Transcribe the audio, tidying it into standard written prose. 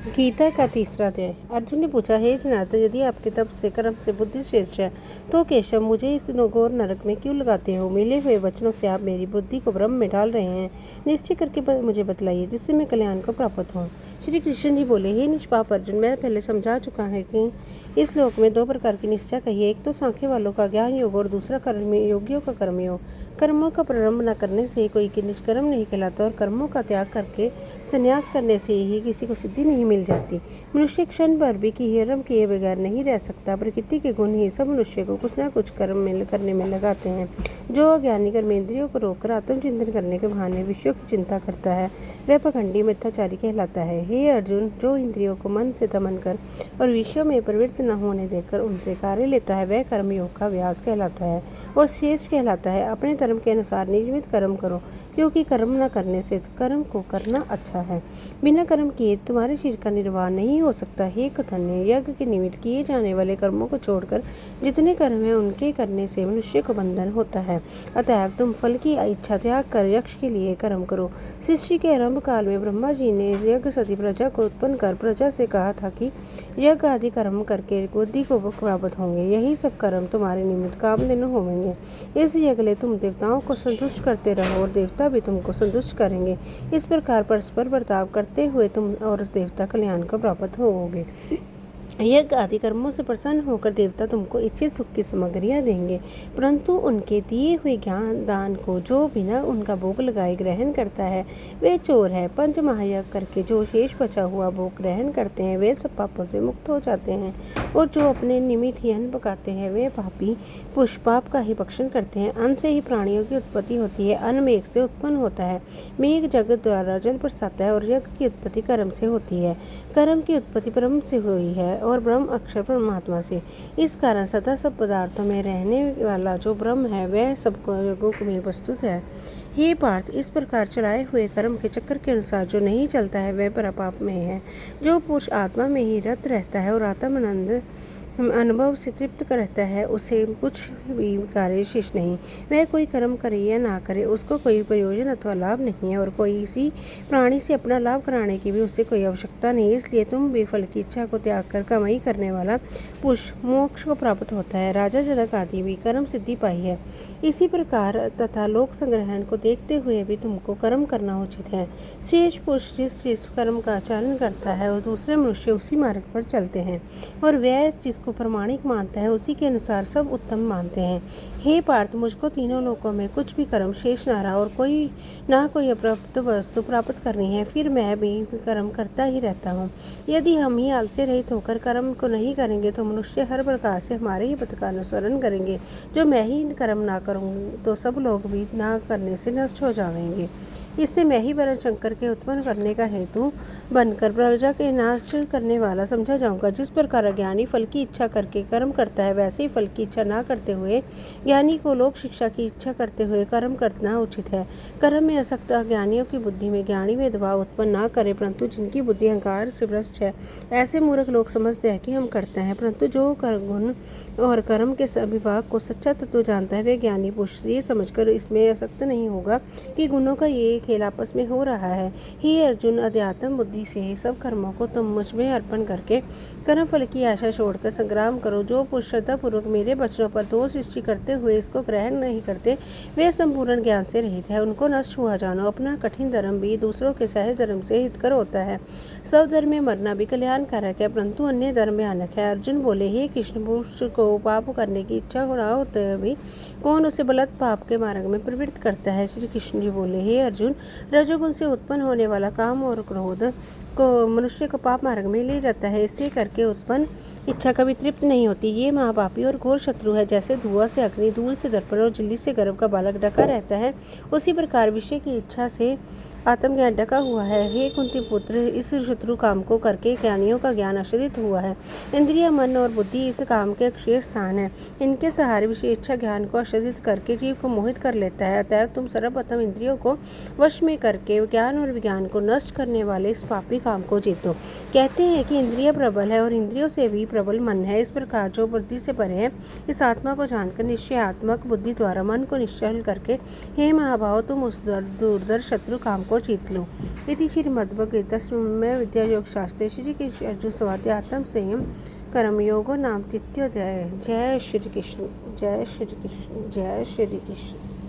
गीता का तीसरा अध्याय। अर्जुन ने पूछा, हे जनार्दन, यदि आपके तप से कर्म से बुद्धि श्रेष्ठ है तो केशव मुझे इस घोर नरक में क्यों लगाते हो? मिले हुए वचनों से आप मेरी बुद्धि को भ्रम में डाल रहे हैं। निश्चय करके मुझे बतलाइए जिससे मैं कल्याण को प्राप्त हूँ। श्री कृष्ण जी बोले, हे निष्पाप अर्जुन, मैं पहले समझा चुका है कि इस लोक में दो प्रकार की निश्चय कही है। एक तो सांख्य वालों का ज्ञान योग और दूसरा कर्म योगियों का कर्मयोग। कर्मों का प्रारंभ न करने से कोई निष्कर्म नहीं कहलाता और कर्मों का त्याग करके संन्यास करने से ही किसी को सिद्धि नहीं मिल जाती। मनुष्य क्षण भर भी कर्म किए बगैर नहीं रह सकता। प्रकृति के गुण ही सब मनुष्य को कुछ न कुछ कर्म करने में लगाते हैं। जो अज्ञानी कर्मेंद्रियों को रोककर आत्मचिंतन करने के बहाने विषयों की चिंता करता है वह पाखंडी मिथ्याचारी कहलाता है। हे अर्जुन, जो इंद्रियों को मन से दमन कर और विषयों में प्रवृत्त न होने देकर उनसे कार्य लेता है वह कर्मयोग का व्यास कहलाता है और श्रेष्ठ कहलाता है। अपने धर्म के अनुसार नियमित कर्म करो, क्योंकि कर्म न करने से कर्म को करना अच्छा है। बिना कर्म किए तुम्हारे शरीर का निर्वाह नहीं हो सकता। हे कथन्य, यज्ञ के निमित्त किए जाने वाले कर्मों को छोड़कर जितने कर्म हैं उनके करने से मनुष्य को बंधन होता है। अतएव तुम फल की इच्छा त्याग कर यक्ष के लिए कर्म करो। सृष्टि के आरंभ काल में ब्रह्मा जी ने यज्ञ सती प्रजा को उत्पन्न कर प्रजा से कहा था कि यज्ञ आदि कर्म करके बुद्धि को प्राप्त होंगे। यही सब कर्म तुम्हारे निमित्त कामधेनु होंगे। इस यज्ञ तुम देवताओं को संतुष्ट करते रहो और देवता भी तुमको संतुष्ट करेंगे। इस प्रकार परस्पर बर्ताव करते हुए तुम और देवता कल्याण को प्राप्त होोगे। यज्ञ आदि कर्मों से प्रसन्न होकर देवता तुमको इच्छित सुख की सामग्रियाँ देंगे, परंतु उनके दिए हुए ज्ञान दान को जो बिना उनका भोग लगाए ग्रहण करता है वे चोर है। पंच महायज्ञ करके जो शेष बचा हुआ भोग ग्रहण करते हैं वे सब पापों से मुक्त हो जाते हैं, और जो अपने निमित्त ही अन्न पकाते हैं वे पापी पुष्पाप का ही भक्षण करते हैं। अन्न से ही प्राणियों की उत्पत्ति होती है। अन्न मेघ से उत्पन्न होता है। मेघ जगत द्वारा जल बरसाता है और यज्ञ की उत्पत्ति कर्म से होती है। कर्म की उत्पत्ति ब्रह्म से हुई है और ब्रह्म अक्षर परमात्मा से। इस कारण सदा सब पदार्थों में रहने वाला जो ब्रह्म है वह सबको जगों में वस्तुत है। हे पार्थ, इस प्रकार चलाए हुए कर्म के चक्कर के अनुसार जो नहीं चलता है वह परपाप में है। जो पुरुष आत्मा में ही रत रहता है और आत्मानंद अनुभव से तृप्त रहता है उसे कुछ भी कार्य शेष नहीं। वह कोई कर्म करे या ना करे उसको कोई प्रयोजन अथवा लाभ नहीं है और कोई इसी प्राणी से अपना लाभ कराने की भी उससे कोई आवश्यकता नहीं। इसलिए तुम भी फल की इच्छा को त्याग कर कमाई करने वाला पुरुष मोक्ष को प्राप्त होता है। राजा जनक आदि भी कर्म सिद्धि पाई है। इसी प्रकार तथा लोक संग्रहण को देखते हुए भी तुमको कर्म करना उचित है। श्रेष्ठ पुरुष जिस कर्म का आचरण करता है और दूसरे मनुष्य उसी मार्ग पर चलते हैं और वह जिसको प्रमाणिक मानता है उसी के अनुसार सब उत्तम मानते हैं। हे पार्थ, मुझको तीनों लोकों में कुछ भी कर्म शेष न रहा और कोई अप्राप्त वस्तु प्राप्त करनी है, फिर मैं भी कर्म करता ही रहता हूँ। यदि हम ही आलस्य रहित होकर कर्म को नहीं करेंगे तो मनुष्य हर प्रकार से हमारे ही पथ का अनुसरण करेंगे। जो मैं ही कर्म ना करूँ तो सब लोग भी ना करने से नष्ट हो जाएंगे। इससे मैं ही वरण शंकर के उत्पन्न करने का हेतु बनकर प्रजा के नाश करने वाला समझा जाऊंगा। जिस प्रकार अज्ञानी फल की इच्छा करके कर्म करता है वैसे ही फल की इच्छा ना करते हुए ज्ञानी को लोक शिक्षा की इच्छा करते हुए कर्म करना उचित है। कर्म में आसक्त अज्ञानियों की बुद्धि में ज्ञानी भेदभाव उत्पन्न ना करे, परंतु जिनकी बुद्धि अहंकार से भ्रष्ट है ऐसे मूर्ख लोग समझते हैं कि हम करते हैं, परंतु जो गुण और कर्म के विभाग को सच्चा तत्व जानता है वह ज्ञानी पुरुष ये समझकर इसमें आसक्त नहीं होगा कि गुणों का ये खेल आपस में हो रहा है। हे अर्जुन, अध्यात्म बुद्धि से सब कर्मों को तुम मुझ में अर्पण करके कर्म फल की आशा छोड़कर संग्राम करो। जो पुरुष श्रद्धापूर्वक मेरे वचनों पर दोष सृष्टि करते हुए इसको ग्रहण नहीं करते वे संपूर्ण ज्ञान से रहित है। उनको नष्ट हुआ जानो। अपना कठिन धर्म भी दूसरों के सहज धर्म से हितकर होता है। सब धर्म में मरना भी कल्याणकारक है, परंतु अन्य धर्म भयानक है। अर्जुन बोले, हे कृष्ण, पुरुष को पाप करने की इच्छा ना होते भी कौन उसे बलत पाप के मार्ग में प्रवृत्त करता है? श्री कृष्ण जी बोले, हे अर्जुन, रजोगुण से उत्पन्न होने वाला काम और क्रोध को मनुष्य को पाप मार्ग में ले जाता है। इससे करके उत्पन्न इच्छा कभी तृप्त नहीं होती। ये महापापी और घोर शत्रु है। जैसे धुआं से अग्नि, धूल से दर्पण और झिल्ली से गर्भ का बालक ढका रहता है, उसी प्रकार विषय की इच्छा से आत्मज्ञान ढका हुआ है। हे कुंती पुत्र, इस शत्रु काम को करके ज्ञानियों का ज्ञान आश्रित हुआ है। इंद्रिय, मन और बुद्धि इस काम के अक्षय स्थान है। इनके सहारे विषय इच्छा ज्ञान को आश्रित करके जीव को मोहित कर लेता है। अतएव तुम सर्वप्रथम इंद्रियों को वश में करके ज्ञान और विज्ञान को नष्ट करने वाले इस पापी काम को जीतो। कहते हैं कि इंद्रिय प्रबल है और इंद्रियों से भी प्रबल मन है। इस प्रकार जो बुद्धि से परे है इस आत्मा को जानकर निश्चयात्मक बुद्धि द्वारा मन को निश्चल करके हे महाभाव, तुम उस दुर्धर शत्रु काम को को जीत लूँ। इति श्रीमद्भगवद्गीता में विद्या योग शास्त्रे श्री कृष्ण अर्जुन संवादे आत्म संयम कर्म योगो नाम तृतीयोध्याय। जय श्री कृष्ण, जय श्री कृष्ण, जय श्री कृष्ण।